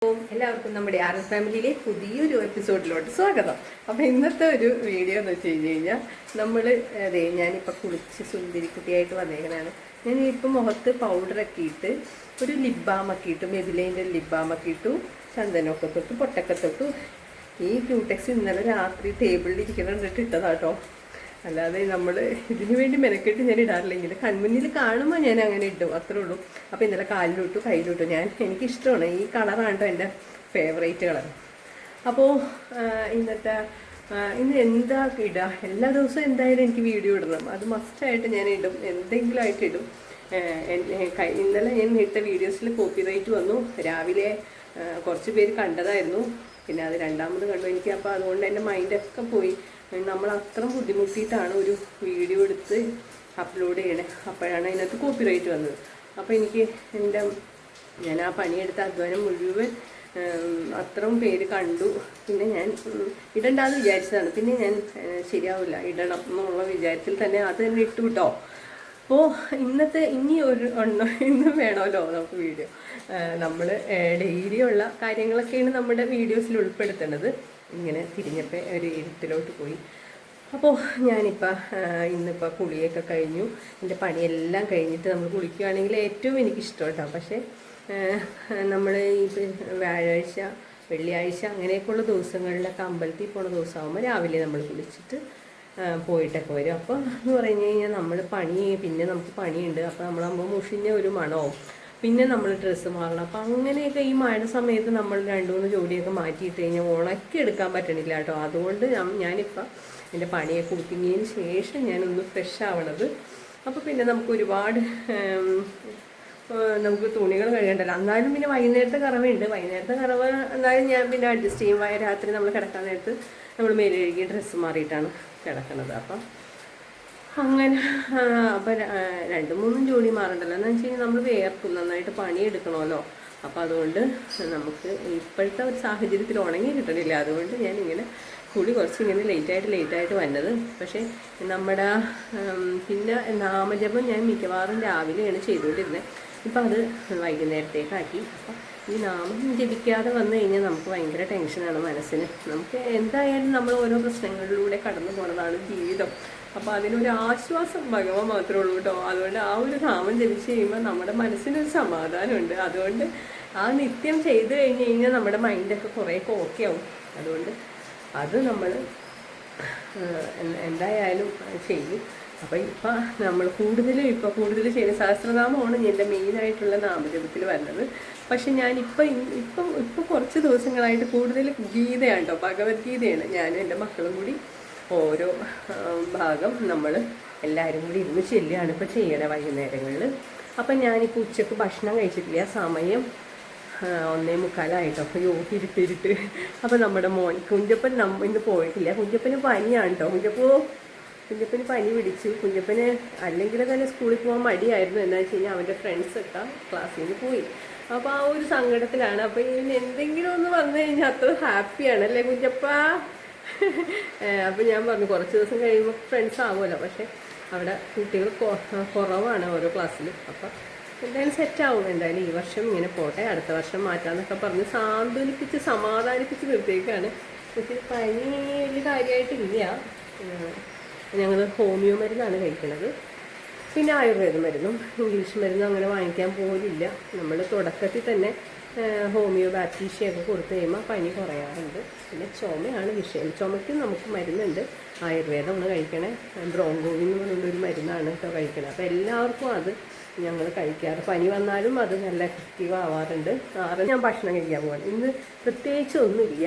എല്ലാവർക്കും നമ്മുടെ ആർഎസ് ഫാമിലിയിലെ പുതിയൊരു എപ്പിസോഡിലോട്ട് സ്വാഗതം. അപ്പോൾ ഇന്നത്തെ ഒരു വീഡിയോ എന്ന് വെച്ച് കഴിഞ്ഞാൽ നമ്മൾ ഞാനിപ്പോൾ കുളിച്ച് സുന്ദരിക്കുട്ടിയായിട്ട് വന്നേക്കണാണ്. ഞാനിപ്പോൾ മുഖത്ത് പൗഡറൊക്കെ ഇട്ട് ഒരു ലിപ് ബാമൊക്കെ ഇട്ടു, മെബിലൈൻ്റെ ലിപ് ബാമൊക്കെ ഇട്ടു, ചന്ദനമൊക്കെ തൊട്ടു, പൊട്ടൊക്കെ തൊട്ടു. ഈ ക്യൂടെക്സ് ഇന്നലെ രാത്രി ടേബിളിൽ ഇരിക്കണിട്ട് ഇട്ടതാട്ടോ. അല്ലാതെ നമ്മൾ ഇതിനു വേണ്ടി മെനക്കെട്ട് ഞാൻ ഇടാറില്ല. ഇങ്ങനെ കൺമുന്നിൽ കാണുമ്പോൾ ഞാൻ അങ്ങനെ ഇടും, അത്രേ ഉള്ളൂ. അപ്പോൾ ഇന്നലെ കാലിലിട്ടു, കയ്യിലിട്ടു. എനിക്കിഷ്ടമാണ് ഈ കളറാണ് എൻ്റെ ഫേവറേറ്റ് കളർ. അപ്പോൾ ഇന്ന് എന്താ ഇടുക, എല്ലാ ദിവസവും എന്തായാലും എനിക്ക് വീഡിയോ ഇടണം, അത് മസ്റ്റായിട്ട് ഞാൻ ഇടും, എന്തെങ്കിലും ആയിട്ട് ഇടും. ഇന്നലെ ഞാൻ ഇട്ട വീഡിയോസിൽ കോപ്പിറൈറ്റ് വന്നു. രാവിലെ കുറച്ച് പേര് കണ്ടതായിരുന്നു, പിന്നെ അത് രണ്ടാമത് കണ്ടു എനിക്ക്. അപ്പോൾ അതുകൊണ്ട് എൻ്റെ മൈൻഡൊക്കെ പോയി. നമ്മൾ അത്ര ബുദ്ധിമുട്ടിയിട്ടാണ് ഒരു വീഡിയോ എടുത്ത് അപ്ലോഡ് ചെയ്യണേ, അപ്പോഴാണ് അതിനകത്ത് കോപ്പിറൈറ്റ് വന്നത്. അപ്പോൾ എനിക്ക് ഞാൻ ആ പണിയെടുത്ത അധ്വാനം മുഴുവൻ അത്രയും പേര് കണ്ടു. പിന്നെ ഞാൻ ഇടണ്ടെന്ന് വിചാരിച്ചതാണ്. പിന്നെ ഞാൻ ശരിയാവില്ല, ഇടണം എന്നുള്ള വിചാരത്തിൽ തന്നെ അത് തന്നെ ഇട്ടു കേട്ടോ. അപ്പോൾ ഇന്നും വേണമല്ലോ നമുക്ക് വീഡിയോ. നമ്മൾ ഡെയിലിയുള്ള കാര്യങ്ങളൊക്കെയാണ് നമ്മുടെ വീഡിയോസിൽ ഉൾപ്പെടുത്തേണ്ടത്. ഇങ്ങനെ തിരിഞ്ഞപ്പോൾ ഒരു ഇരുട്ടിലോട്ട് പോയി. അപ്പോൾ ഇന്നിപ്പോൾ കുളിയൊക്കെ കഴിഞ്ഞു. എൻ്റെ പണിയെല്ലാം കഴിഞ്ഞിട്ട് നമ്മൾ കുളിക്കുകയാണെങ്കിൽ ഏറ്റവും എനിക്കിഷ്ടം കേട്ടോ. പക്ഷേ നമ്മൾ ഈ വ്യാഴാഴ്ച, വെള്ളിയാഴ്ച അങ്ങനെയൊക്കെയുള്ള ദിവസങ്ങളിലൊക്കെ അമ്പലത്തിൽ പോണ ദിവസമാകുമ്പോൾ രാവിലെ നമ്മൾ കുളിച്ചിട്ട് പോയിട്ടൊക്കെ വരും. അപ്പോൾ എന്ന് പറഞ്ഞു കഴിഞ്ഞാൽ പിന്നെ നമുക്ക് പണിയുണ്ട്. അപ്പോൾ നമ്മളാകുമ്പോൾ മുഷിഞ്ഞ ഒരു മണവും, പിന്നെ നമ്മൾ ഡ്രസ്സ് മാറണം. അപ്പം അങ്ങനെയൊക്കെ ഈ മഴ സമയത്ത് നമ്മൾ 2-3 ജോഡിയൊക്കെ മാറ്റിയിട്ട് കഴിഞ്ഞാൽ ഉണക്കി എടുക്കാൻ പറ്റണില്ല കേട്ടോ. അതുകൊണ്ട് ഞാനിപ്പോൾ എൻ്റെ പണിയൊക്കെ ഒതുങ്ങിയതിന് ശേഷം ഞാനൊന്ന് ഫ്രഷ് ആവണത്. അപ്പോൾ പിന്നെ നമുക്ക് തുണികൾ കഴുകണ്ടല്ലോ. എന്നാലും പിന്നെ വൈകുന്നേരത്തെ കറവുണ്ട്. വൈകുന്നേരത്തെ കറവ് എന്നാലും ഞാൻ പിന്നെ അഡ്ജസ്റ്റ് ചെയ്യും. രാത്രി നമ്മൾ കിടക്കാൻ നേരത്ത് നമ്മൾ മേലെ കഴുകി ഡ്രസ്സ് മാറിയിട്ടാണ് കിടക്കുന്നത്. അപ്പം അങ്ങനെ അപ്പം 2-3 ജോഡി മാറണ്ടല്ലോ. എന്ന് വെച്ച് കഴിഞ്ഞാൽ നമ്മൾ വേർക്കും, നന്നായിട്ട് പണിയെടുക്കണമല്ലോ. അപ്പോൾ അതുകൊണ്ട് നമുക്ക് ഇപ്പോഴത്തെ ഒരു സാഹചര്യത്തിൽ ഉണങ്ങി കിട്ടണില്ല. അതുകൊണ്ട് ഞാനിങ്ങനെ കുളി കുറച്ചിങ്ങനെ ലേറ്റായിട്ട് വന്നത്. പക്ഷേ നമ്മുടെ പിന്നെ നാമജപം ഞാൻ മിക്കവാറും രാവിലെയാണ് ചെയ്തുകൊണ്ടിരുന്നത്. ഇപ്പം അത് വൈകുന്നേരത്തേക്കാക്കി. അപ്പം ഈ നാമം ജപിക്കാതെ വന്നു കഴിഞ്ഞാൽ നമുക്ക് ഭയങ്കര ടെൻഷനാണ് മനസ്സിന്. നമുക്ക് എന്തായാലും നമ്മൾ ഓരോ പ്രശ്നങ്ങളിലൂടെ കടന്നു പോകുന്നതാണ് ജീവിതം. അപ്പോൾ അതിനൊരു ആശ്വാസം ഭഗവാൻ മാത്രമേ ഉള്ളൂ കേട്ടോ. അതുകൊണ്ട് ആ ഒരു നാമം ജപിച്ച് കഴിയുമ്പോൾ നമ്മുടെ മനസ്സിനൊരു സമാധാനമുണ്ട്. അതുകൊണ്ട് ആ നിത്യം ചെയ്ത് കഴിഞ്ഞ് കഴിഞ്ഞാൽ നമ്മുടെ മൈൻഡൊക്കെ കുറേയൊക്കെ ഓക്കെ ആവും. അതുകൊണ്ട് അത് നമ്മൾ എന്തായാലും ചെയ്യും. അപ്പോൾ ഇപ്പം നമ്മൾ കൂടുതൽ ചെയ്യുന്ന സഹസ്രനാമമാണ് എൻ്റെ മെയിനായിട്ടുള്ള നാമജപത്തിൽ വരുന്നത്. പക്ഷെ ഞാനിപ്പോൾ കുറച്ച് ദിവസങ്ങളായിട്ട് കൂടുതൽ ഗീതയാണ് കേട്ടോ, ഭഗവത്ഗീതയാണ്. ഞാനും എൻ്റെ മക്കളും കൂടി ഓരോ ഭാഗം നമ്മൾ എല്ലാവരും കൂടി ഇരുന്ന് ചെല്ലുകയാണ് ഇപ്പോൾ ചെയ്യണേ വൈകുന്നേരങ്ങളിൽ. അപ്പം ഞാനിപ്പോൾ ഉച്ചക്ക് ഭക്ഷണം കഴിച്ചിട്ടില്ല. സമയം 1:45 അപ്പോൾ ഇരുട്ട്. അപ്പോൾ നമ്മുടെ കുഞ്ചപ്പൻ ഇന്ന് പോയിട്ടില്ല. കുഞ്ചപ്പന് പനിയാണ് കേട്ടോ. കുഞ്ചപ്പന് പനി പിടിച്ചു. കുഞ്ചപ്പന് അല്ലെങ്കിൽ തന്നെ സ്കൂളിൽ പോകാൻ മടിയായിരുന്നു. എന്താ വെച്ച് കഴിഞ്ഞാൽ അവൻ്റെ ഫ്രണ്ട്സൊക്കെ ക്ലാസ്സിൽ നിന്ന് പോയി. അപ്പോൾ ആ ഒരു സങ്കടത്തിലാണ്. അപ്പോൾ ഇതിന് എന്തെങ്കിലും ഒന്ന് വന്നു കഴിഞ്ഞാൽ അത്ര ഹാപ്പിയാണ് അല്ലേ കുഞ്ചപ്പ? അപ്പോൾ ഞാൻ പറഞ്ഞു കുറച്ച് ദിവസം കഴിയുമ്പോൾ ഫ്രണ്ട്സ് ആവുമല്ലോ. പക്ഷേ അവിടെ കുട്ടികൾ കുറവാണ് ഓരോ ക്ലാസ്സിലും. അപ്പം എന്തായാലും സെറ്റാവും. എന്തായാലും ഈ വർഷം ഇങ്ങനെ പോട്ടെ, അടുത്ത വർഷം മാറ്റാമെന്നൊക്കെ പറഞ്ഞ് സമാധാനിപ്പിച്ച് നിർത്തിയേക്കാണ്. പക്ഷേ പനി വലിയ കാര്യമായിട്ടില്ല. ഞങ്ങൾ ഹോമിയോ മരുന്നാണ് കഴിക്കുന്നത്. പിന്നെ ആയുർവേദ മരുന്നും ഇംഗ്ലീഷ് മരുന്നും അങ്ങനെ വാങ്ങിക്കാൻ പോലില്ല. നമ്മൾ തുടക്കത്തിൽ തന്നെ ഹോമിയോപാത്തീഷ്യയൊക്കെ കൊടുത്തു കഴിയുമ്പോൾ പനി കുറയാറുണ്ട്. പിന്നെ ചുമയാണ് വിഷയം. ചുമയ്ക്ക് നമുക്ക് മരുന്നുണ്ട്, ആയുർവേദമാണ് കഴിക്കണേ. ബ്രോങ്കോവിൻ എന്ന് പറഞ്ഞൊരു മരുന്നാണ് കേട്ടോ കഴിക്കണത്. അപ്പോൾ എല്ലാവർക്കും അത് ഞങ്ങൾ കഴിക്കാറ്. പനി വന്നാലും അത് നല്ല എഫക്റ്റീവ് ആവാറുണ്ട്. ഞാൻ ഭക്ഷണം കഴിക്കാൻ പോവാണ്. ഇന്ന് പ്രത്യേകിച്ച് ഒന്നുമില്ല.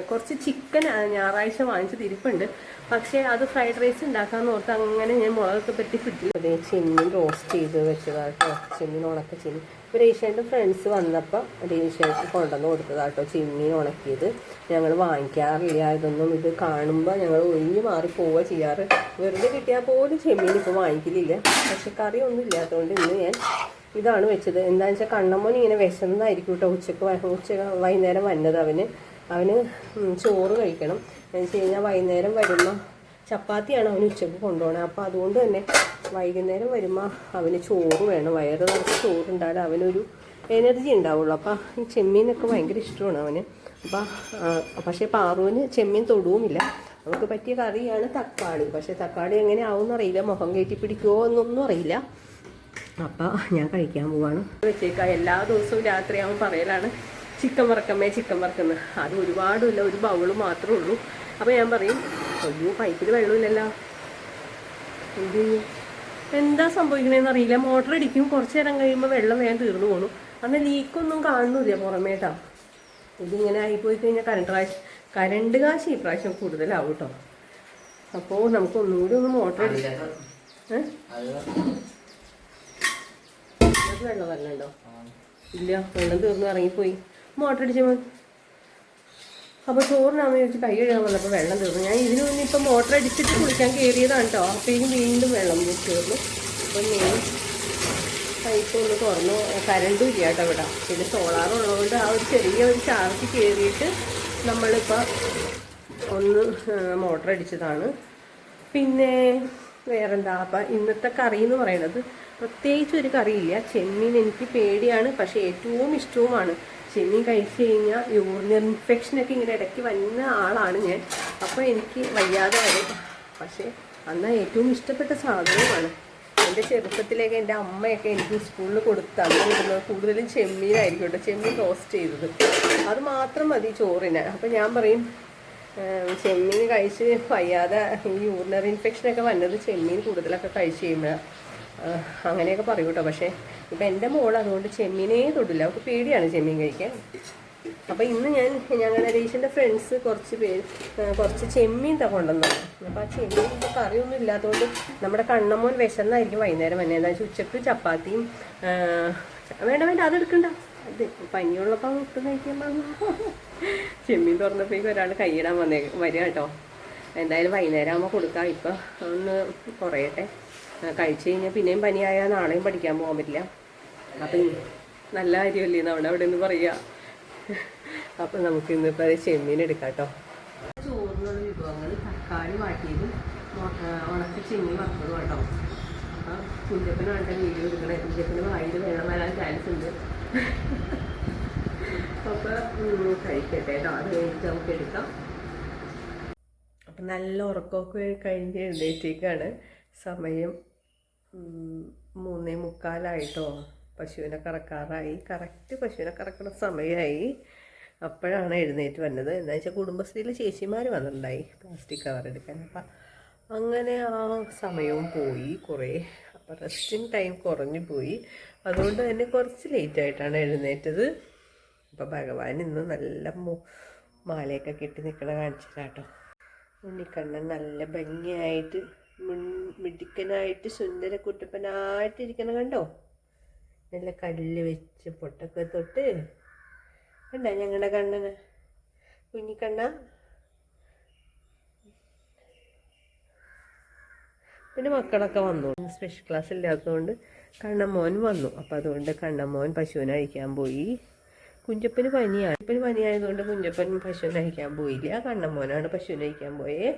കുറച്ച് ചിക്കൻ ഞായറാഴ്ച വാങ്ങിച്ച് തിരിപ്പുണ്ട്. പക്ഷേ അത് ഫ്രൈഡ് റൈസ് ഉണ്ടാക്കാമെന്ന് ഓർത്ത് അങ്ങനെ ഞാൻ മുളകൊക്കെ പറ്റി ഫ്രിഡ്ജിൽ ചെമ്മീൻ റോസ്റ്റ് ചെയ്ത് വെച്ചതാട്ടോ. ചെമ്മീൻ ഉണക്ക ചെമ്മീൻ. ഇപ്പോൾ രേഷ്യാൻ്റെ ഫ്രണ്ട്സ് വന്നപ്പോൾ രേഷ്യാക്ക് കൊണ്ടുവന്ന് കൊടുത്തതാട്ടോ ചെമ്മീൻ ഉണക്കിയത്. ഞങ്ങൾ വാങ്ങിക്കാറില്ല ഇതൊന്നും. ഇത് കാണുമ്പോൾ ഞങ്ങൾ ഒഴിഞ്ഞു മാറി പോവുക ചെയ്യാറ്. വെറുതെ കിട്ടിയാൽ പോലും ചെമ്മീൻ ഇപ്പോൾ വാങ്ങിക്കലില്ല. പക്ഷെ കറി ഒന്നും ഇല്ലാത്തതുകൊണ്ട് ഇന്ന് ഞാൻ ഇതാണ് വെച്ചത്. എന്താണെന്ന് വെച്ചാൽ കണ്ണമ്മോൻ ഇങ്ങനെ വിശന്നതായിരിക്കും കേട്ടോ. വൈകുന്നേരം വന്നത്. അവന് ചോറ് കഴിക്കണം. എന്ന് വെച്ച് കഴിഞ്ഞാൽ വൈകുന്നേരം വരുമ്പോൾ ചപ്പാത്തിയാണ് അവന് ഉച്ചക്ക് കൊണ്ടുപോകണത്. അപ്പോൾ അതുകൊണ്ട് തന്നെ വൈകുന്നേരം വരുമ്പോൾ അവന് ചോറ് വേണം. വയറ് നിറച്ച് ചോറുണ്ടായാലും അവനൊരു എനർജി ഉണ്ടാവുള്ളൂ. അപ്പം ഈ ചെമ്മീനൊക്കെ ഭയങ്കര ഇഷ്ടമാണ് അവന്. അപ്പം പക്ഷേ പാറുവിന് ചെമ്മീൻ തൊടുവുമില്ല. നമുക്ക് പറ്റിയ കറിയാണ് തക്കാളി. പക്ഷേ തക്കാളി എങ്ങനെ ആവുമെന്നറിയില്ല, മുഖം കയറ്റി പിടിക്കുമോ എന്നൊന്നും അറിയില്ല. അപ്പം ഞാൻ കഴിക്കാൻ പോവാണ്. വെച്ചേക്കാം. എല്ലാ ദിവസവും രാത്രിയാകുമ്പോൾ പറയലാണ് ചിക്കൻ വറക്കമ്മേ ചിക്കൻ വറക്കുന്നത്. അത് ഒരുപാടില്ല, ഒരു ബൗള് മാത്രമേ ഉള്ളൂ. അപ്പോൾ ഞാൻ പറയും അയ്യോ പൈപ്പിൽ വെള്ളമില്ലല്ലോ, എന്ത് ചെയ്യും, എന്താ സംഭവിക്കണേന്ന് അറിയില്ല. മോട്ടർ അടിക്കും, കുറച്ച് നേരം കഴിയുമ്പോൾ വെള്ളം വേഗം തീർന്നു പോകണം. അന്ന് ലീക്കൊന്നും കാണുന്നില്ല പുറമേട്ടാ. ഇതിങ്ങനെ ആയിപ്പോയി കഴിഞ്ഞാൽ കരണ്ട് കാശ് ഈ പ്രാവശ്യം കൂടുതലാവും കേട്ടോ. അപ്പോൾ നമുക്ക് ഒന്നുകൂടി ഒന്ന് മോട്ടർ അടിക്കാം. വെള്ളം വരണുണ്ടോ? ഇല്ല, വെള്ളം തീർന്നു ഇറങ്ങിപ്പോയി. മോട്ടർ അടിച്ച മതി. അപ്പോൾ ചോറിനാന്ന് ചോദിച്ച് കൈ കഴുകാൻ വന്നപ്പോൾ വെള്ളം തീർന്നു. ഞാൻ ഇതിന് മുന്നേ ഇപ്പം മോട്ടർ അടിച്ചിട്ട് കുളിക്കാൻ കയറിയതാണ് കേട്ടോ. അപ്പോഴേക്കും വീണ്ടും വെള്ളം തീർന്നു. അപ്പം മെയിൻ പൈപ്പ് ഒന്ന് തുറന്നു. കരണ്ടും ഇല്ല കേട്ടോ ഇവിടെ. പിന്നെ സോളാറുള്ളതുകൊണ്ട് ആ ഒരു ചെറിയ ഒരു ചാർജ് കയറിയിട്ട് നമ്മളിപ്പോൾ ഒന്ന് മോട്ടർ അടിച്ചതാണ്. പിന്നെ വേറെന്താ, അപ്പം ഇന്നത്തെ കറി എന്ന് പറയുന്നത് പ്രത്യേകിച്ച് ഒരു കറിയില്ല. ചെമ്മീൻ എനിക്ക് പേടിയാണ്, പക്ഷേ ഏറ്റവും ഇഷ്ടവുമാണ്. ചെമ്മീൻ കഴിച്ച് കഴിഞ്ഞാൽ യൂറിനറി ഇൻഫെക്ഷനൊക്കെ ഇങ്ങനെ ഇടയ്ക്ക് വരുന്ന ആളാണ് ഞാൻ. അപ്പോൾ എനിക്ക് വയ്യാതെ വരും. പക്ഷേ എന്നാൽ ഏറ്റവും ഇഷ്ടപ്പെട്ട സാധനവുമാണ്. എൻ്റെ ചെറുപ്പത്തിലേക്ക് എൻ്റെ അമ്മയൊക്കെ എനിക്ക് സ്കൂളിൽ കൊടുത്തത് കൂടുതലും ചെമ്മീനായിരിക്കും കേട്ടോ. ചെമ്മീൻ റോസ്റ്റ് ചെയ്തത് അത് മാത്രം മതി ചോറിന്. അപ്പം ഞാൻ പറയും ചെമ്മീൻ കഴിച്ച് വയ്യാതെ ഈ യൂറിനറി ഇൻഫെക്ഷനൊക്കെ വന്നത് ചെമ്മീൻ കൂടുതലൊക്കെ കഴിച്ച് കഴിയുമ്പോൾ അങ്ങനെയൊക്കെ പറയും കേട്ടോ. പക്ഷേ ഇപ്പം എൻ്റെ മോൾ അതുകൊണ്ട് ചെമ്മീനേ തൊടില്ല, അവൾക്ക് പേടിയാണ് ചെമ്മീൻ കഴിക്കാൻ. അപ്പോൾ ഇന്ന് ഞങ്ങളുടെ രേഷൻ്റെ ഫ്രണ്ട്സ് കുറച്ച് ചെമ്മീൻ കൊണ്ടുവന്നു. അപ്പോൾ ആ ചെമ്മീൻ ഇപ്പോൾ കറിയൊന്നും ഇല്ലാത്തതുകൊണ്ട് നമ്മുടെ കണ്ണമോൻ വിശന്നായിരിക്കും വൈകുന്നേരം തന്നെ. എന്താ വെച്ചാൽ ഉച്ചക്ക് ചപ്പാത്തിയും വേണ്ട അതെടുക്കണ്ട, അത് പനിയുള്ളപ്പോൾ ഒട്ടും കഴിക്കാൻ ചെമ്മീൻ തുറന്നപ്പോഴേക്കും ഒരാൾ കൈയിടാൻ വരിക കേട്ടോ. എന്തായാലും വൈകുന്നേരം ആകുമ്പോൾ കൊടുക്കാം. ഇപ്പം ഒന്ന് കുറയട്ടെ. കഴിച്ചു കഴിഞ്ഞാൽ പിന്നെയും പനിയായാൽ നാളെയും പഠിക്കാൻ പോകാൻ പറ്റില്ല. അപ്പം നല്ല കാര്യമല്ലേ അവിടെ നിന്ന് പറയുക. അപ്പം നമുക്ക് ഇന്നിപ്പോൾ ചെമ്മീൻ എടുക്കാം കേട്ടോ. ചോറിനുള്ള വിഭവങ്ങൾ തക്കാളി വാട്ടിയതും ഉണക്ക ചെമ്മീൻ വറുത്തതും കേട്ടോ. അപ്പം കുഞ്ചപ്പനാണ് വീഡിയോ എടുക്കണേ. കുഞ്ചപ്പന് വായിൽ വെള്ളം വരാൻ ചാൻസ് ഉണ്ട്. അപ്പം കഴിക്കട്ടെ കേട്ടോ. അത് കഴിഞ്ഞിട്ട് നമുക്ക് എടുക്കാം. അപ്പം നല്ല ഉറക്കമൊക്കെ കഴിഞ്ഞ് എഴുന്നേറ്റേക്കാണ്. സമയം 3:45 പശുവിനെ കറക്കാറായി. കറക്റ്റ് പശുവിനെ കറക്കുന്ന സമയമായി. അപ്പോഴാണ് എഴുന്നേറ്റ് വന്നത്. എന്താ വെച്ചാൽ കുടുംബശ്രീയിലെ ചേച്ചിമാർ വന്നിട്ടുണ്ടായി പ്ലാസ്റ്റിക് കവർ എടുക്കാൻ. അപ്പം അങ്ങനെ ആ സമയവും പോയി കുറേ. അപ്പം റെസ്റ്റിംഗ് ടൈം കുറഞ്ഞു പോയി. അതുകൊണ്ട് തന്നെ കുറച്ച് ലേറ്റായിട്ടാണ് എഴുന്നേറ്റത്. അപ്പം ഭഗവാൻ ഇന്ന് നല്ല മാലയൊക്കെ കെട്ടി നിൽക്കണ കാണിച്ചിട്ടാട്ടോ. ഉണ്ണിക്കണ്ണൻ നല്ല ഭംഗിയായിട്ട് മിടുക്കനായിട്ട് സുന്ദര കുട്ടപ്പനായിട്ടിരിക്കണം കണ്ടോ. നല്ല കല്ല് വെച്ച് പൊട്ടൊക്കെ തൊട്ട് കണ്ട ഞങ്ങളുടെ കണ്ണന് കുഞ്ഞിക്കണ്ണ. പിന്നെ മക്കളൊക്കെ വന്നു. സ്പെഷ്യൽ ക്ലാസ് ഇല്ലാത്തതുകൊണ്ട് കണ്ണമ്മോൻ വന്നു. അപ്പം അതുകൊണ്ട് കണ്ണമ്മോൻ പശുവിനെ അഴിക്കാൻ പോയി. കുഞ്ചപ്പന് പനിയാണ്. കുഞ്ചപ്പന് പനിയായതുകൊണ്ട് കുഞ്ചപ്പൻ പശുവിനെ അഴിക്കാൻ പോയില്ല. കണ്ണമ്മോനാണ് പശുവിനെ അഴിക്കാൻ പോയേ.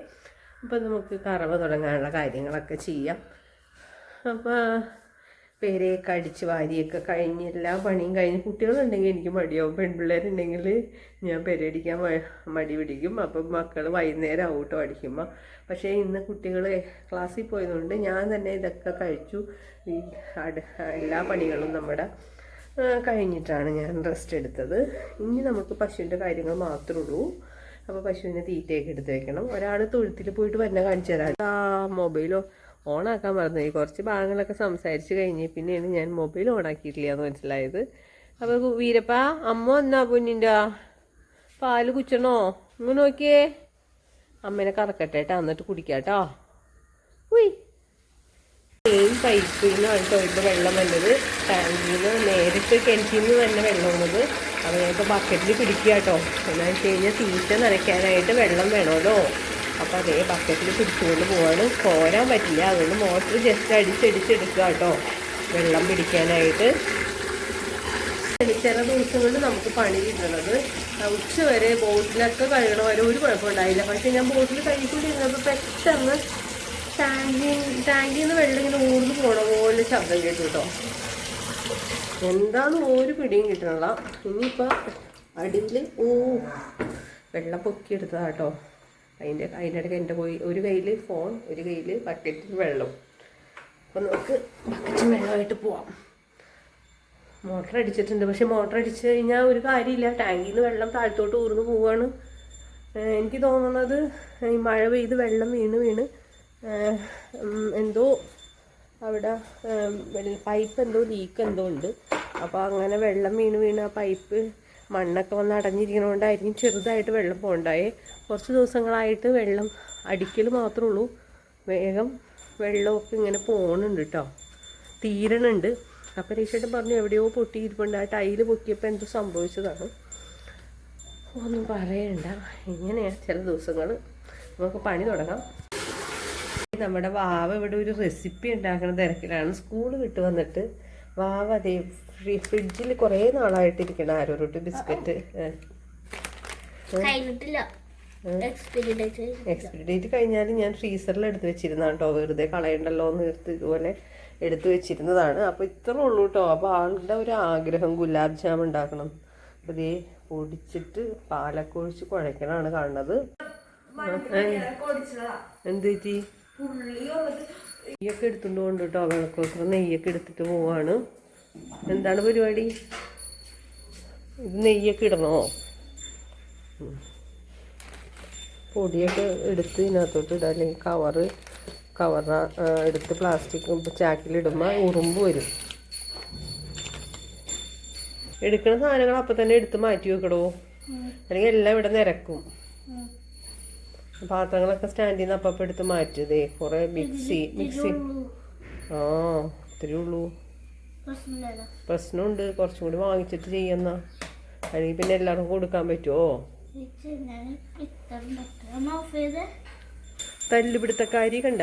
അപ്പം നമുക്ക് കറവ തുടങ്ങാനുള്ള കാര്യങ്ങളൊക്കെ ചെയ്യാം. അപ്പോൾ പേരെയൊക്കെ അടിച്ച് വാരിയൊക്കെ കഴിഞ്ഞ് എല്ലാ പണിയും കഴിഞ്ഞ് കുട്ടികളുണ്ടെങ്കിൽ എനിക്ക് മടിയാവും. പെൺപിള്ളേരുണ്ടെങ്കിൽ ഞാൻ പെരടിക്കാൻ മടി പിടിക്കും. അപ്പം മക്കൾ വൈകുന്നേരം ആവട്ടോ അടിക്കുമ്പോൾ. പക്ഷേ ഇന്ന് കുട്ടികൾ ക്ലാസ്സിൽ പോയതുകൊണ്ട് ഞാൻ തന്നെ ഇതൊക്കെ കഴിച്ചു. ഈ എല്ലാ പണികളും നമ്മുടെ കഴിഞ്ഞിട്ടാണ് ഞാൻ റെസ്റ്റ് എടുത്തത്. ഇനി നമുക്ക് പശുവിൻ്റെ കാര്യങ്ങൾ മാത്രമേ ഉള്ളൂ. അപ്പോൾ പശുവിനെ തീറ്റയൊക്കെ എടുത്ത് വെക്കണം. ഒരാൾ തൊഴുത്തിൽ പോയിട്ട് വരുന്ന കാണിച്ചു തരാം. ആ മൊബൈൽ ഓണാക്കാൻ മറന്നു. കുറച്ച് ഭാഗങ്ങളൊക്കെ സംസാരിച്ച് കഴിഞ്ഞ് പിന്നെയാണ് ഞാൻ മൊബൈൽ ഓണാക്കിയിട്ടില്ല എന്ന് മനസ്സിലായത്. അപ്പോൾ വീരപ്പ അമ്മ എന്നാ പൊന്നിൻ്റെ പാല് കുച്ചണോ? ഇങ്ങ് നോക്കിയേ. അമ്മേനെ കറക്കട്ടെ കേട്ടോ, എന്നിട്ട് കുടിക്കാട്ടോ. ഉയ് മെയിൻ പൈപ്പിൽ നിന്നാണ് കേട്ടോ ഇപ്പോൾ വെള്ളം വന്നത്. ടാങ്കിൽ നിന്ന് നേരിട്ട് കിണറ്റിൽ നിന്ന് തന്നെ വെള്ളം വന്നത്. അപ്പോൾ ഞാനിപ്പോൾ ബക്കറ്റിൽ പിടിക്കുക കേട്ടോ. എന്താണെന്ന് വെച്ച് കഴിഞ്ഞാൽ തീറ്റ നനയ്ക്കാനായിട്ട് വെള്ളം വേണമല്ലോ. അപ്പോൾ അതേ ബക്കറ്റിൽ പിടിച്ചുകൊണ്ട് പോവാണ്. കോരാൻ പറ്റില്ല. അതുകൊണ്ട് മോട്ടർ ജസ്റ്റ് അടിച്ചെടുക്കുക കേട്ടോ വെള്ളം പിടിക്കാനായിട്ട്. ചില ദിവസങ്ങളിൽ നമുക്ക് പണി കിട്ടുന്നത് ഉച്ച വരെ ബോട്ടിലൊക്കെ കഴുകണ വരെ ഒരു കുഴപ്പമുണ്ടായില്ല. പക്ഷേ ഞാൻ ബോട്ടിൽ കഴിക്കൊണ്ടിരുന്നപ്പോൾ പെട്ടെന്ന് ടാങ്കിൽ നിന്ന് വെള്ളം ഇങ്ങനെ ഊർന്ന് പോണ പോലെ ശബ്ദം കേട്ടു കേട്ടോ. എന്താന്ന് ഒരു പിടിയും കിട്ടണല്ല. ഇനിയിപ്പോൾ അടിയിൽ വെള്ളം പൊക്കിയെടുത്തതാ കേട്ടോ. അതിൻ്റെ ഇടയ്ക്ക് എൻ്റെ ഒരു കയ്യിൽ ഫോൺ, ഒരു കയ്യിൽ ബക്കറ്റിൽ വെള്ളം. അപ്പോൾ നമുക്ക് ബക്കറ്റിൽ വെള്ളമായിട്ട് പോവാം. മോട്ടർ അടിച്ചിട്ടുണ്ട്. പക്ഷെ മോട്ടർ അടിച്ച് കഴിഞ്ഞാൽ ഒരു കാര്യമില്ല, ടാങ്കിൽ നിന്ന് വെള്ളം താഴത്തോട്ട് ഊർന്ന് പോവുകയാണ്. എനിക്ക് തോന്നുന്നത് ഈ മഴ പെയ്ത് വെള്ളം വീണ് എന്തോ അവിടെ പൈപ്പ് എന്തോ ലീക്ക് എന്തോ ഉണ്ട്. അപ്പോൾ അങ്ങനെ വെള്ളം വീണ് ആ പൈപ്പ് മണ്ണൊക്കെ വന്ന് അടഞ്ഞിരിക്കണോണ്ടായിരിക്കും ചെറുതായിട്ട് വെള്ളം പോകണ്ടായേ. കുറച്ച് ദിവസങ്ങളായിട്ട് വെള്ളം അടിക്കൽ മാത്രമേ ഉള്ളൂ. വേഗം വെള്ളമൊക്കെ ഇങ്ങനെ പോകണുണ്ട് കേട്ടോ, തീരണുണ്ട്. അപ്പോൾ രേഷേട്ടൻ പറഞ്ഞു എവിടെയോ പൊട്ടിയിരിപ്പുണ്ട്, ആ ടൈല് പൊക്കിയപ്പോൾ എന്തോ സംഭവിച്ചതാണ്. ഒന്നും പറയണ്ട, ഇങ്ങനെയാണ് ചില ദിവസങ്ങൾ. നമുക്ക് പണി തുടങ്ങാം. നമ്മുടെ വാവ ഇവിടെ ഒരു റെസിപ്പി ഉണ്ടാക്കുന്ന തിരക്കിലാണ്. സ്കൂൾ വിട്ട് വന്നിട്ട് വാവ അതേ ഫ്രിഡ്ജിൽ കുറേ നാളായിട്ടിരിക്കണം ആരോട്ട് ബിസ്ക്കറ്റ്. എക്സ്പയറി ഡേറ്റ് കഴിഞ്ഞാൽ ഞാൻ ഫ്രീസറിൽ എടുത്ത് വെച്ചിരുന്നതാണ് കേട്ടോ, വെറുതെ കളയണ്ടല്ലോ എന്ന് തീർത്ത് ഇതുപോലെ എടുത്ത് വെച്ചിരുന്നതാണ്. അപ്പോൾ ഇത്രേ ഉള്ളൂ കേട്ടോ. അപ്പോൾ ആളുടെ ഒരു ആഗ്രഹം ഗുലാബ് ജാം ഉണ്ടാക്കണം. അപ്പോൾ ഇതേ പൊടിച്ചിട്ട് പാലൊക്കെ ഒഴിച്ച് കുഴക്കണമാണ് കാണുന്നത്. എന്ത് പറ്റി? നെയ്യൊക്കെ എടുത്തുകൊണ്ട് കൊണ്ട് കേട്ടോ, വിളക്കൊക്കെ നെയ്യൊക്കെ എടുത്തിട്ട് പോവാണ്. എന്താണ് പരിപാടി? ഇത് നെയ്യൊക്കെ ഇടണോ? പൊടിയൊക്കെ എടുത്ത് ഇതിനകത്തോട്ട് ഇടാം, അല്ലെങ്കിൽ കവർ എടുത്ത് പ്ലാസ്റ്റിക് ചാക്കിലിടുമ്പോൾ ഉറുമ്പ് വരും. എടുക്കുന്ന സാധനങ്ങൾ അപ്പം തന്നെ എടുത്ത് മാറ്റി വെക്കടോ, അല്ലെങ്കിൽ എല്ലാം ഇവിടെ നിരക്കും. പാത്രങ്ങളൊക്കെ സ്റ്റാൻഡിൽ നിന്ന് അപ്പം എടുത്ത് മാറ്റിയതേ. കുറേ മിക്സി ഇത്തിരി ഉള്ളൂ, പ്രശ്നമുണ്ട്. കുറച്ചും കൂടി വാങ്ങിച്ചിട്ട് ചെയ്യുന്ന, അല്ലെങ്കിൽ പിന്നെ എല്ലാവർക്കും കൊടുക്കാൻ പറ്റുമോ? തല്ലുപിടുത്തക്കാരി കണ്ട,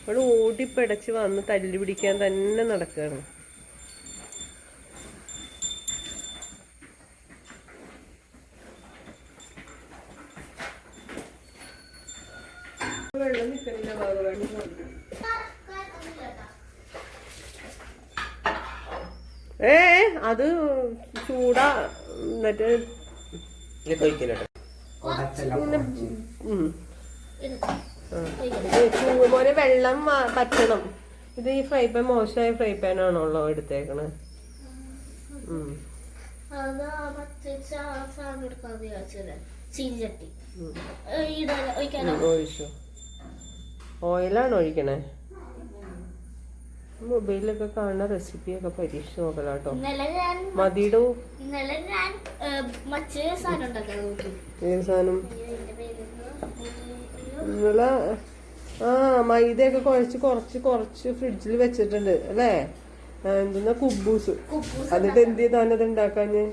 അവൾ ഓടിപ്പടച്ച് വന്ന് തല്ലു പിടിക്കാൻ തന്നെ നടക്കുകയാണ്. വെള്ളം നിൽക്കണില്ല ഭഗവാൻ. അത് ചൂടാ എന്നിട്ട് മോനെ വെള്ളം പറ്റണം. ഇത് ഈ ഫ്രൈ പാൻ മോശമായ ഫ്രൈ പാൻ ആണല്ലോ എടുത്തേക്കണേ. ഒഴിച്ചോ? ഓയിലാണ് ഒഴിക്കണേ. മൊബൈലിലൊക്കെ കാണുന്ന റെസിപ്പിയൊക്കെ പരീക്ഷിച്ച് നോക്കലാട്ടോ. മതിയിടൂ. ഏത് സാധനം? ഇന്നലെ മൈദയൊക്കെ കുറച്ച് ഫ്രിഡ്ജിൽ വെച്ചിട്ടുണ്ട് അല്ലേ? എന്തെന്നാ കുബൂസ്. എന്നിട്ട് എന്ത് ചെയ്താനത് ഉണ്ടാക്കാന്?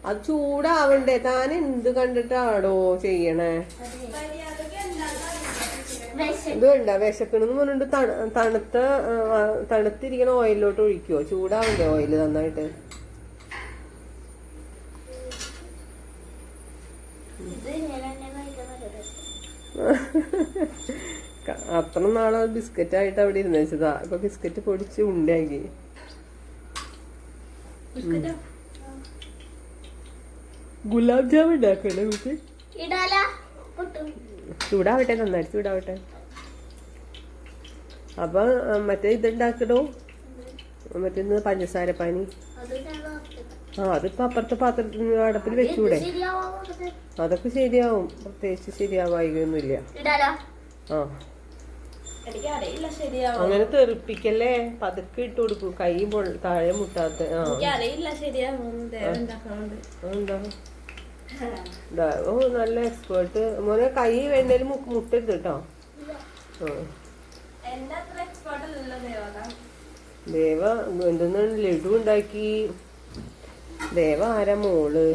അത് ചൂടാവണ്ടേ? താൻ എന്ത് കണ്ടിട്ടാടോ ചെയ്യണേ? ഇത് വേണ്ട, വിശക്കണെന്ന് പറഞ്ഞിട്ട് തണുത്തിരിക്കണ ഓയിലോട്ട് ഒഴിക്കുവോ? ചൂടാവണ്ടേ ഓയില് നന്നായിട്ട്? അത്ര നാളെ ബിസ്ക്കറ്റ് ആയിട്ട് അവിടെ ഇരുന്ന് വെച്ചതാ. ഇപ്പൊ ബിസ്ക്കറ്റ് പൊടിച്ച് ഉണ്ടാക്കി. ഗുലാബ് ജാം ഉണ്ടാക്കല്ലേ കുട്ടി? ചൂടാവട്ടെ, നന്നായിട്ട് ചൂടാവട്ടെ. അപ്പൊ മറ്റേ ഇതുണ്ടാക്കടോ, മറ്റേ പഞ്ചസാര പാനി. അതിപ്പോ അപ്പുറത്തെ പാത്രത്തിന് അടപ്പിൽ വെച്ചൂടെ? അതൊക്കെ ശരിയാവും, പ്രത്യേകിച്ച് ശരിയാവായികയൊന്നുമില്ല. അങ്ങനെ തെറിപ്പിക്കല്ലേ, പതുക്കെ ഇട്ട് കൊടുക്കും. കൈ താഴെ മുട്ടാത്ത. ഓ നല്ല എക്സ്പേർട്ട് മോനെ. കൈ വേണ്ടേൽ മുട്ടരുത് കേട്ടോ. ദേവ എന്തെന്നാണ് ലഡു ഉണ്ടാക്കി. ദേവ ആരാ മോള്?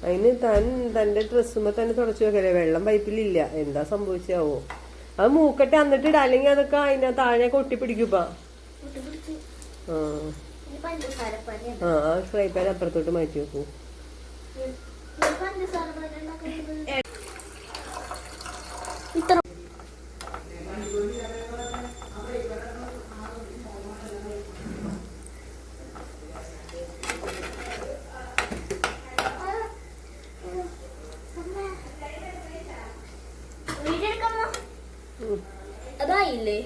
അതിന് തന്റെ ഡ്രസ്സുമ്പോ തന്നെ തുടച്ചു വെക്കല്ലേ, വെള്ളം പൈപ്പിലില്ല. എന്താ സംഭവിച്ചാവോ? അത് മൂക്കട്ടെ എന്നിട്ട് ഇടാ, അല്ലെങ്കിൽ അതൊക്കെ അതിന്റെ താഴെ കൊട്ടിപ്പിടിക്കുപ്പാ. ആ ഫ്രൈ പാൻ അപ്പുറത്തോട്ട് മാറ്റി വെക്കൂ. ഇത്ര അതായില്ലേ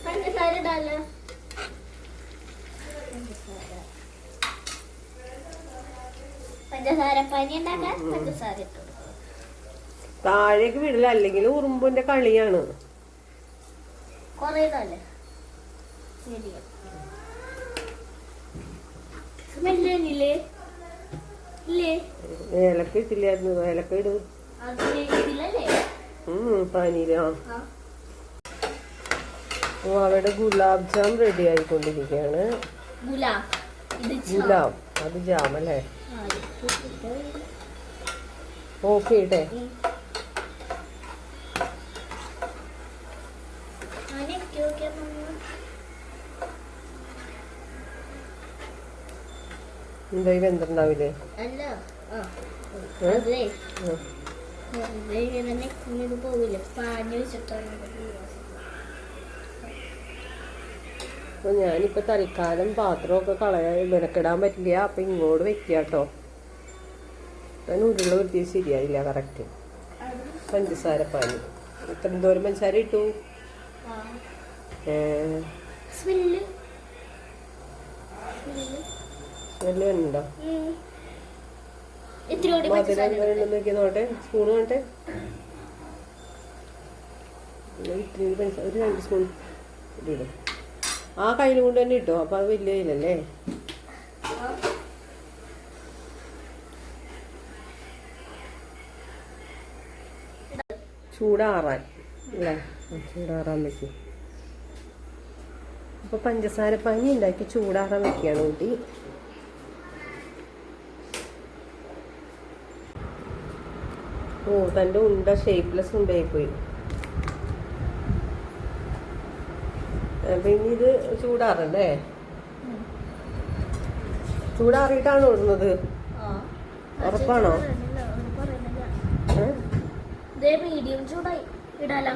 പഞ്ചസാര ഇടാലോ. പഞ്ചസാര പനി ഉണ്ടാക്കാൻ പഞ്ചസാര ഇട്ടു. താഴേക്ക് വിടില്ല, അല്ലെങ്കിൽ ഉറുമ്പിന്റെ കളിയാണ്. കൊറേതല്ലേ സ്മെല്ലേ ഇല്ലേ? ഏലക്ക ഇട്ടില്ലായിരുന്നു, ഏലക്ക ഇട്. പനീരാ. അവിടെ ഗുലാബ് ജാം റെഡി ആയിക്കൊണ്ടിരിക്കുകയാണ്. ഗുലാബ്, അത് ജാം അല്ലേ? ഓക്കെ ഇട്ടെ. എന്തായി വെന്തിട്ടുണ്ടാവില്ലേ? അപ്പൊ ഞാനിപ്പോ തൽക്കാലം പാത്രമൊക്കെ മെനക്കിടാൻ പറ്റില്ല, അപ്പൊ ഇങ്ങോട്ട് വെക്കാട്ടോ. ഞാൻ ഉരുള വൃത്തി ശരിയായില്ല കറക്റ്റ്. പഞ്ചസാര പാനി ഇത്ര എന്തോരം പഞ്ചസാര ഇട്ടു? സ്മെല്ല് വേണ്ടോ? നോക്കിയ നോട്ടെ, സ്പൂണ് വേണ്ടേ? ഒരു 2 സ്പൂൺ ഇടും. ആ കയ്യിൽ കൊണ്ട് തന്നെ ഇട്ടോ, അപ്പൊ അത് വലിയ കയ്യിലല്ലേ. ചൂടാറാൻ അല്ലേ? ചൂടാറാൻ വെക്കും. അപ്പൊ പഞ്ചസാര പനി ഉണ്ടാക്കി ചൂടാറാൻ വെക്കുകയാണ് കൂട്ടി. ഓ, തൻ്റെ ഉണ്ട ഷേപ്പ്ലെസ് ഉണ്ടായിപ്പോയി. അപ്പൊ ഇനി ഇത് ചൂടാറണ്ടേ? ചൂടാറിയിട്ടാണോ ഇടുന്നത്? ഉറപ്പാണോ? മീഡിയം ചൂടായി ഇടാലോ.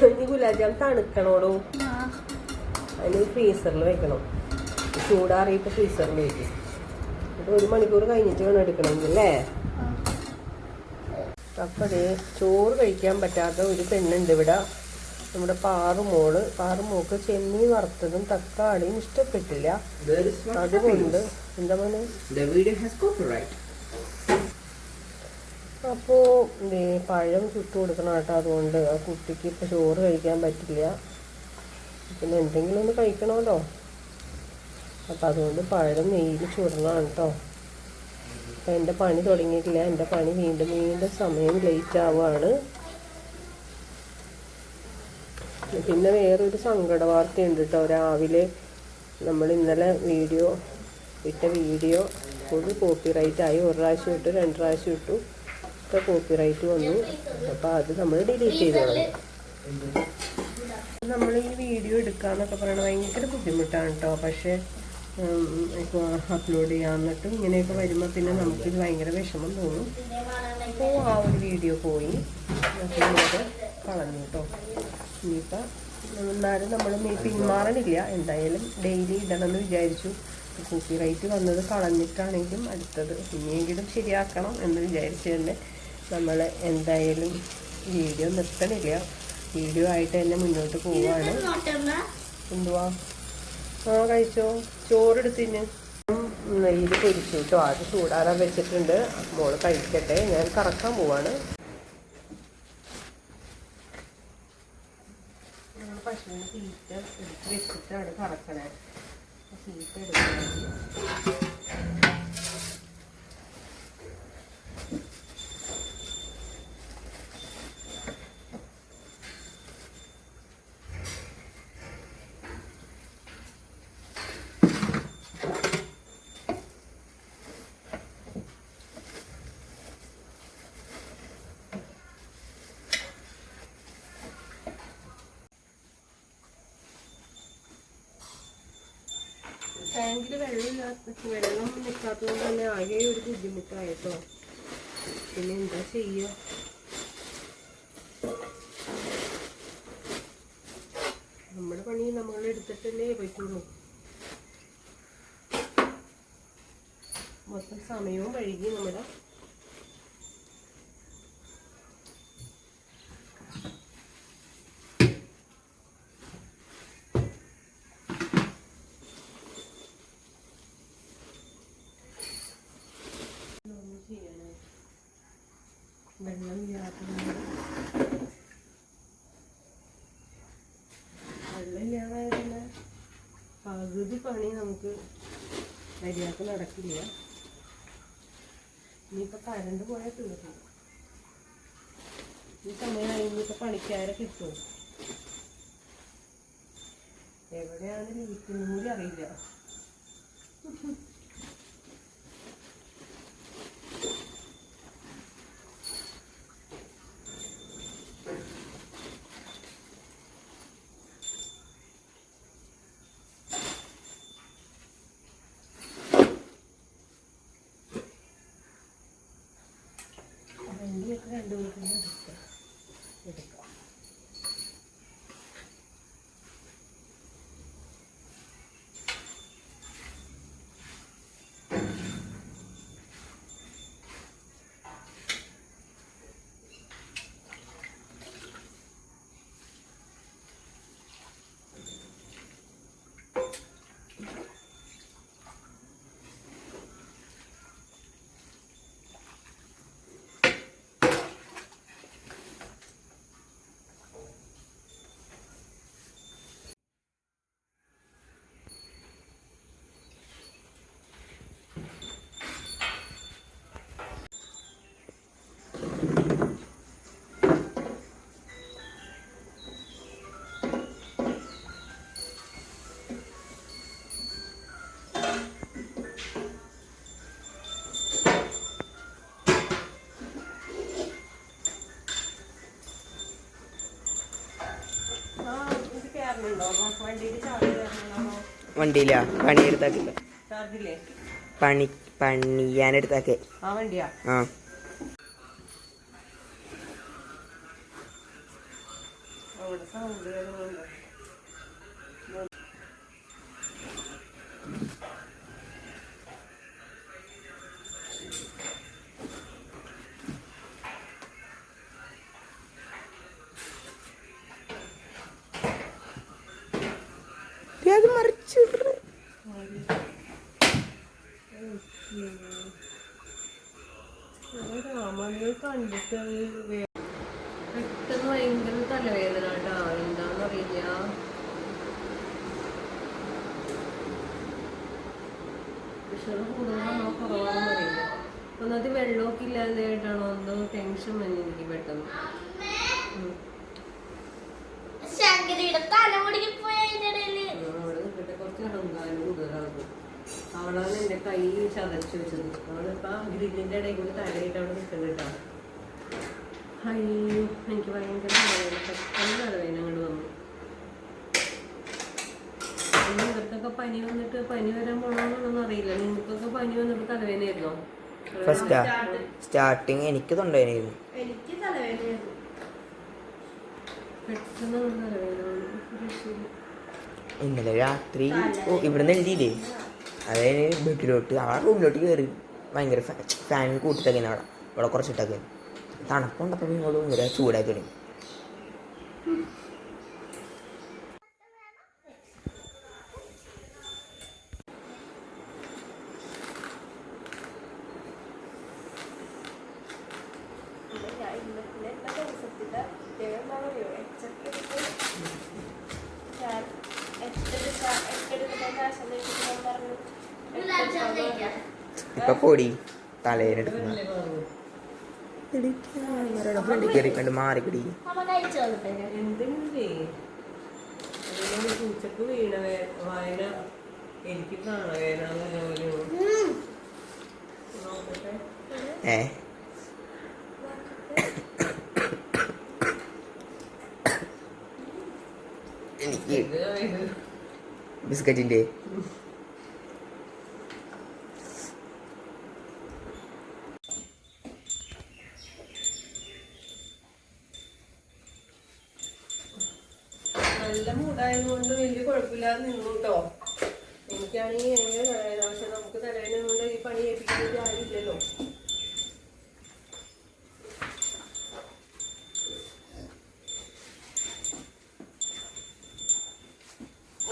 ഇനി ഗുലാബ് ജാം തണുക്കണോടോ, അതിന് ഫ്രീസറിൽ വെക്കണം. ചൂടാറിയിട്ട് ഫ്രീസറിൽ വെക്കും. എന്നിട്ട് 1 മണിക്കൂർ കഴിഞ്ഞിട്ട് വേണം എടുക്കണമെങ്കിൽ അല്ലേ? അപ്പം അതേ ചോറ് കഴിക്കാൻ പറ്റാത്ത ഒരു പെണ്ണുണ്ട് ഇവിടെ, നമ്മുടെ പാറുമോക്ക് ചെമ്മീൻ വറുത്തതും തക്കാളിയും ഇഷ്ടപ്പെട്ടില്ല. അതുകൊണ്ട് എന്താ മോനെ, അപ്പോൾ പഴം ചുട്ടു കൊടുക്കണം കേട്ടോ. അതുകൊണ്ട് ആ കുട്ടിക്ക് ഇപ്പോൾ ചോറ് കഴിക്കാൻ പറ്റില്ല, പിന്നെ എന്തെങ്കിലും ഒന്ന് കഴിക്കണമല്ലോ. അപ്പം അതുകൊണ്ട് പഴം നെയ്യിൽ ചുടണം കേട്ടോ. അപ്പം എൻ്റെ പണി തുടങ്ങിയിട്ടില്ല, എൻ്റെ പണി വീണ്ടും സമയം ലേറ്റ് ആവുകയാണ്. പിന്നെ വേറൊരു സങ്കട വാർത്തയുണ്ട് കേട്ടോ. രാവിലെ നമ്മൾ ഇന്നലെ ഇട്ട വീഡിയോ ഫുൾ കോപ്പിറൈറ്റായി. 1 പ്രാവശ്യം ഇട്ടു, 2 പ്രാവശ്യം ഇട്ടു, ഒക്കെ കോപ്പിറൈറ്റ് വന്നു. അപ്പോൾ അത് നമ്മൾ ഡിലീറ്റ് ചെയ്ത് കളഞ്ഞു. നമ്മൾ ഈ വീഡിയോ എടുക്കാന്നൊക്കെ പറയണത് ഭയങ്കര ബുദ്ധിമുട്ടാണ് കേട്ടോ. പക്ഷേ ഇപ്പോൾ അപ്ലോഡ് ചെയ്യാന്നിട്ടും ഇങ്ങനെയൊക്കെ വരുമ്പോൾ പിന്നെ നമുക്കിത് ഭയങ്കര വിഷമം തോന്നും. അപ്പോൾ ആ ഒരു വീഡിയോ പോയി, അപ്പോൾ കളഞ്ഞു കേട്ടോ. ഇനിയിപ്പോൾ എന്നാലും നമ്മൾ പിന്മാറണില്ല, എന്തായാലും ഡെയിലി ഇടണമെന്ന് വിചാരിച്ചു. കോപ്പിറൈറ്റ് വന്നത് കളഞ്ഞിട്ടാണെങ്കിലും അടുത്തത് ഇനിയെങ്കിലും ശരിയാക്കണം എന്ന് വിചാരിച്ച് തന്നെ നമ്മൾ എന്തായാലും വീഡിയോ നിർത്തണില്ല. വീഡിയോ ആയിട്ട് തന്നെ മുന്നോട്ട് പോവുകയാണ്. എന്തുവാ? ആ കഴിച്ചോ, ചോറെടുത്തിന് നെയ്യിൽ പൊരിച്ചു കേട്ടോ. അത് ചൂടാറാൻ വെച്ചിട്ടുണ്ട്. മോള് കഴിക്കട്ടെ, ഞാൻ കറക്കാൻ പോവാണ്. പശുവിന് തീറ്റ എടുത്ത് വെച്ചിട്ടാണ് കറക്കണേ. തീറ്റ എടുക്കുന്നത് ടാങ്കിൽ വെള്ളം നിൽക്കാത്തത് കൊണ്ട് തന്നെ ആകെ ഒരു ബുദ്ധിമുട്ടായിട്ടോ. പിന്നെ എന്താ ചെയ്യുക? നമ്മുടെ പണി നമ്മൾ എടുത്തിട്ടല്ലേ പറ്റുള്ളൂ. മൊത്തം സമയവും വൈകി നമ്മുടെ. വെള്ളമില്ലാതെ തന്നെ പകുതി പണി നമുക്ക് മര്യാദക്ക് നടക്കില്ല. ഇനിയിപ്പോൾ കറണ്ട് പോയാൽ തീർന്നു. ഈ സമയമായി ഇനിയിപ്പോൾ പണിക്കാരെ കിട്ടും. എവിടെയാണ് ലീക്കുന്നത് കൂടി അറിയില്ല. വണ്ടിയൊക്കെ 2 ദിവസം എടുക്കാം. വണ്ടിയില്ല, പണിയെടുത്താക്കില്ല. പണിയാനെടുത്താക്കേ. ആ അത് മറിച്ചു കണ്ടിട്ട് പെട്ടെന്ന് ഭയങ്കര തലവേദന കേട്ടോ. എന്താന്നറിയില്ല. പ്രഷർ കൂടുതലാണോ കുറവാണെന്നറിയില്ല. ഒന്നത് വെള്ളമൊക്കെ ഇല്ലാതായിട്ടാണോ എന്തോ ടെൻഷൻ വന്നു എനിക്ക് പെട്ടെന്ന്. കുറച്ച് അഹങ്കാരം കൂടുതലാണ്. അവളാണ് എൻ്റെ കൈ ചതച്ചു വെച്ചത്. അവളിപ്പോ ഗ്രില്ലിന്റെ ഇടയിൽ കൂടി തലയിട്ട് അവിടെ നിൽക്കുന്നുട്ടോ. അയ്യോ, എനിക്ക് ഭയങ്കര തലവേദന, പെട്ടെന്ന് തലവേദന അങ്ങോട്ട് വന്നു. ഇനി ഇവർക്കൊക്കെ പനി വന്നിട്ട് പനി വരാൻ പോകണമെന്നൊന്നും അറിയില്ല. നിങ്ങൾക്കൊക്കെ പനി വന്നിട്ട് തലവേദനയായിരുന്നോ? സ്റ്റാർട്ടിങ് എനിക്ക് തൊണ്ടവേദനയായിരുന്നു. എനിക്ക് തലവേദനയായിരുന്നു. പെട്ടെന്ന് തലവേദന. ഇന്നലെ രാത്രി ഇവിടുന്ന് എഴുതിയില്ലേ, അതായത് ബെഡിലോട്ട് ആ റൂമിലോട്ട് കയറി ഭയങ്കര ഫാൻ കൂട്ടിട്ടൊക്കെയാണ് ഇവിടെ കുറച്ചിട്ടൊക്കെ തണുപ്പുണ്ടപ്പോൾ ഇങ്ങോട്ട് ഭയങ്കര ചൂടായി തുടങ്ങി. ഇപ്പൊ പൊടി തലേനെടുക്കുന്ന കണ്ട് മാറിക്കിടി. പൂച്ചക്ക് വീണ വായന എനിക്ക് പ്രാണവേദന. എനിക്ക് ബിസ്ക്കറ്റിന്റെ നല്ല മൂടായതുകൊണ്ട് വലിയ കുഴപ്പമില്ലാതെ നിന്നു കേട്ടോ. എനിക്കാണെങ്കിൽ ഭയങ്കര തലവേദന. പക്ഷെ നമുക്ക് തലവേദന കൊണ്ട് ഈ പണി ഏൽപ്പിക്കുന്നത് ആരുമില്ലല്ലോ.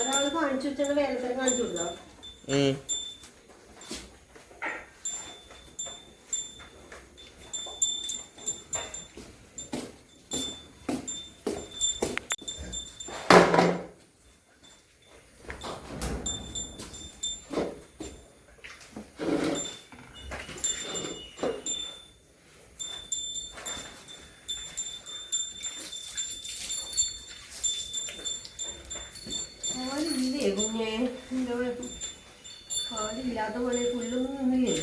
ഒരാൾ കാണിച്ചു വെച്ചാൽ വേലത്തരം കാണിച്ചു കൊടുക്കാം. പാലില്ലേ കുഞ്ഞേ? എന്താ പാലില്ലാത്ത പോലെ പുല്ലൊന്നും നിന്നില്ലേ?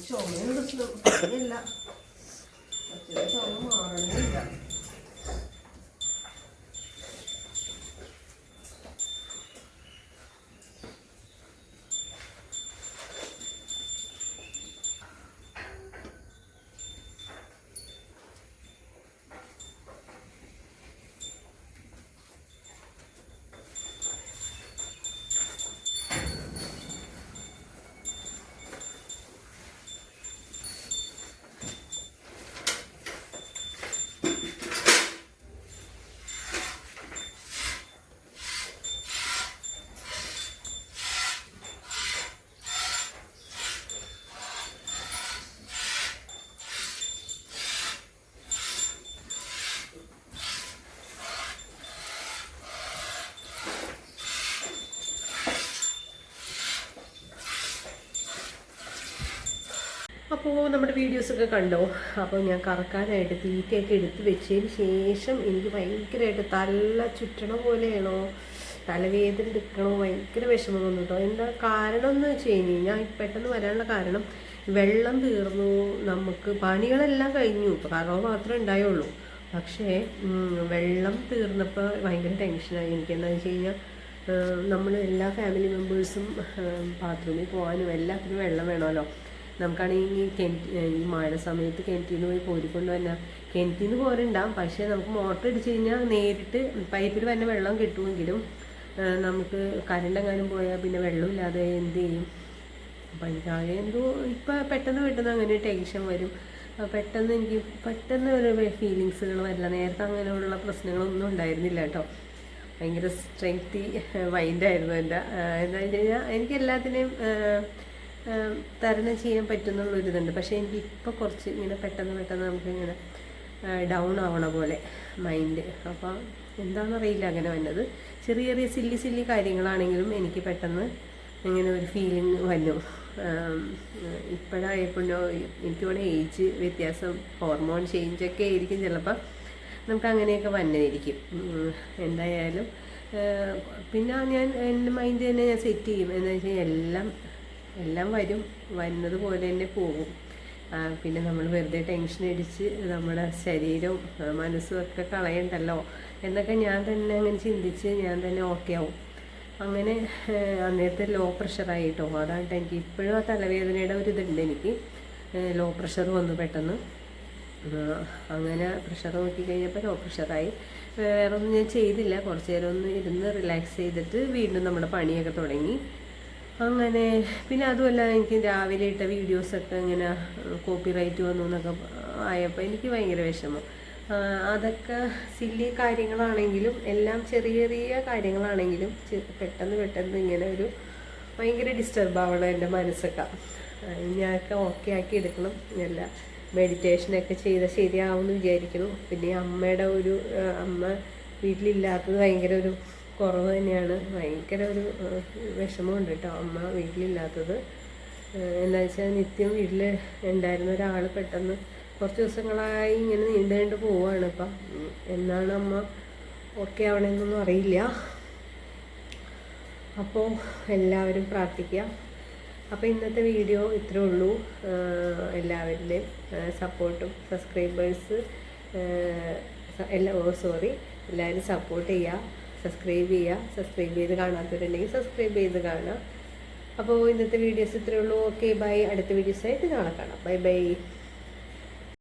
ചുമയും പ്രശ്നം പനിയല്ല, പക്ഷേ ചുമ മാറണില്ല. അപ്പോൾ നമ്മുടെ വീഡിയോസൊക്കെ കണ്ടോ? അപ്പോൾ ഞാൻ കറക്കാനായിട്ട് തീറ്റയൊക്കെ എടുത്ത് വെച്ചതിന് ശേഷം എനിക്ക് ഭയങ്കരമായിട്ട് തല ചുറ്റണ പോലെയാണോ, തലവേദന എടുക്കണോ, ഭയങ്കര വിഷമം വന്നു കേട്ടോ. എന്താ കാരണം എന്ന് വെച്ച് കഴിഞ്ഞാൽ പെട്ടെന്ന് വരാനുള്ള കാരണം വെള്ളം തീർന്നു. നമുക്ക് പണികളെല്ലാം കഴിഞ്ഞു, ഇപ്പോൾ കറവ് മാത്രമേ ഉണ്ടായുള്ളൂ. പക്ഷേ വെള്ളം തീർന്നപ്പോൾ ഭയങ്കര ടെൻഷനായി എനിക്ക്. എന്താണെന്ന് വെച്ച് കഴിഞ്ഞാൽ നമ്മൾ എല്ലാ ഫാമിലി മെമ്പേഴ്സും ബാത്റൂമിൽ പോകാനും എല്ലാത്തിനും വെള്ളം വേണമല്ലോ. നമുക്കാണെങ്കിൽ ഈ മഴ സമയത്ത് കിണറ്റിൽ നിന്ന് പോയി കോരിക്കൊണ്ട് വന്നാൽ കിണറ്റിൽ നിന്ന് കോരുണ്ടാവും. പക്ഷേ നമുക്ക് മോട്ടർ അടിച്ച് കഴിഞ്ഞാൽ നേരിട്ട് പൈപ്പിൽ തന്നെ വെള്ളം കിട്ടുമെങ്കിലും നമുക്ക് കരണ്ടെങ്ങാനും പോയാൽ പിന്നെ വെള്ളമില്ലാതെ എന്ത് ചെയ്യും? അപ്പം എനിക്കാകെ എന്തോ ഇപ്പം പെട്ടെന്ന് അങ്ങനെ ടെൻഷൻ വരും. പെട്ടെന്ന് ഒരു ഫീലിങ്സുകൾ വരില്ല. നേരത്തെ അങ്ങനെയുള്ള പ്രശ്നങ്ങളൊന്നും ഉണ്ടായിരുന്നില്ല കേട്ടോ. ഭയങ്കര സ്ട്രെങ്തി മൈൻഡായിരുന്നു എൻ്റെ. എന്താ വെച്ച് കഴിഞ്ഞാൽ എനിക്ക് എല്ലാത്തിനെയും തരണം ചെയ്യാൻ പറ്റുന്നുള്ളൊരിതുണ്ട്. പക്ഷേ എനിക്കിപ്പോൾ കുറച്ച് ഇങ്ങനെ പെട്ടെന്ന് നമുക്കിങ്ങനെ ഡൗൺ ആവണ പോലെ മൈൻഡ്. അപ്പോൾ എന്താണെന്നറിയില്ല അങ്ങനെ വന്നത്. ചെറിയ സില്ലി കാര്യങ്ങളാണെങ്കിലും എനിക്ക് പെട്ടെന്ന് ഇങ്ങനെ ഒരു ഫീലിംഗ് വന്നു. ഇപ്പോഴായപ്പോഴോ എനിക്കിവിടെ ഏജ് വ്യത്യാസം, ഹോർമോൺ ചേഞ്ചൊക്കെ ആയിരിക്കും ചിലപ്പോൾ നമുക്ക് അങ്ങനെയൊക്കെ വന്നിരിക്കും. എന്തായാലും പിന്നെ ഞാൻ എൻ്റെ മൈൻഡ് തന്നെ ഞാൻ സെറ്റ് ചെയ്യും. എന്താ വെച്ചാൽ എല്ലാം വരുന്നത് പോലെ തന്നെ പോകും. പിന്നെ നമ്മൾ വെറുതെ ടെൻഷൻ അടിച്ച് നമ്മുടെ ശരീരവും മനസ്സും ഒക്കെ കളയണ്ടല്ലോ എന്നൊക്കെ ഞാൻ തന്നെ അങ്ങനെ ചിന്തിച്ച് ഞാൻ തന്നെ ഓക്കെ ആവും. അങ്ങനെ അന്നേരത്തെ ലോ പ്രഷറായിട്ടോ. അതാണ് എനിക്ക് ഇപ്പോഴും ആ തലവേദനയുടെ ഒരു ഇതുണ്ട്. എനിക്ക് ലോ പ്രഷർ വന്നു പെട്ടെന്ന്. അങ്ങനെ പ്രഷർ നോക്കിക്കഴിഞ്ഞപ്പോൾ ലോ പ്രഷറായി. വേറെ ഒന്നും ഞാൻ ചെയ്തില്ല. കുറച്ച് നേരം ഒന്ന് ഇരുന്ന് റിലാക്സ് ചെയ്തിട്ട് വീണ്ടും നമ്മുടെ പണിയൊക്കെ തുടങ്ങി. അങ്ങനെ പിന്നെ അതുമല്ല, എനിക്ക് രാവിലെ ഇട്ട വീഡിയോസൊക്കെ ഇങ്ങനെ കോപ്പിറൈറ്റ് വന്നു എന്നൊക്കെ ആയപ്പോൾ എനിക്ക് ഭയങ്കര വിഷമം. അതൊക്കെ സില്ലി കാര്യങ്ങളാണെങ്കിലും എല്ലാം ചെറിയ കാര്യങ്ങളാണെങ്കിലും പെട്ടെന്ന് ഇങ്ങനെ ഒരു ഭയങ്കര ഡിസ്റ്റർബ് ആവണം എൻ്റെ മനസ്സൊക്കെ. ഞാനൊക്കെ ഓക്കെ ആക്കി എടുക്കണം. എല്ലാ മെഡിറ്റേഷനൊക്കെ ചെയ്താൽ ശരിയാവുമെന്ന് വിചാരിക്കുന്നു. പിന്നെ അമ്മയുടെ അമ്മ വീട്ടിലില്ലാത്തത് ഭയങ്കര ഒരു കുറവ് തന്നെയാണ്. ഭയങ്കര ഒരു വിഷമമുണ്ട് കേട്ടോ അമ്മ വീട്ടിലില്ലാത്തത്. എന്താ വെച്ചാൽ നിത്യം വീട്ടിൽ ഉണ്ടായിരുന്ന ഒരാൾ പെട്ടെന്ന് കുറച്ച് ദിവസങ്ങളായി ഇങ്ങനെ നീണ്ടുകൊണ്ട് പോവുകയാണ്. ഇപ്പം എന്നാണ് അമ്മ ഓക്കെ ആവണമെന്നൊന്നും അറിയില്ല. അപ്പോൾ എല്ലാവരും പ്രാർത്ഥിക്കുക. അപ്പോൾ ഇന്നത്തെ വീഡിയോ ഇത്രേ ഉള്ളൂ. എല്ലാവരുടെയും സപ്പോർട്ടും സബ്സ്ക്രൈബേഴ്സ് എല്ലാവരും സപ്പോർട്ട് ചെയ്യുക. സബ്സ്ക്രൈബ് ചെയ്യുക. സബ്സ്ക്രൈബ് ചെയ്ത് കാണാത്തവരുണ്ടെങ്കിൽ സബ്സ്ക്രൈബ് ചെയ്ത് കാണുക. അപ്പോൾ ഇന്നത്തെ വീഡിയോസ് ഇത്രയേ ഉള്ളൂ. Okay bye. അടുത്ത വീഡിയോസായിട്ട് നാളെ കാണാം. Bye bye.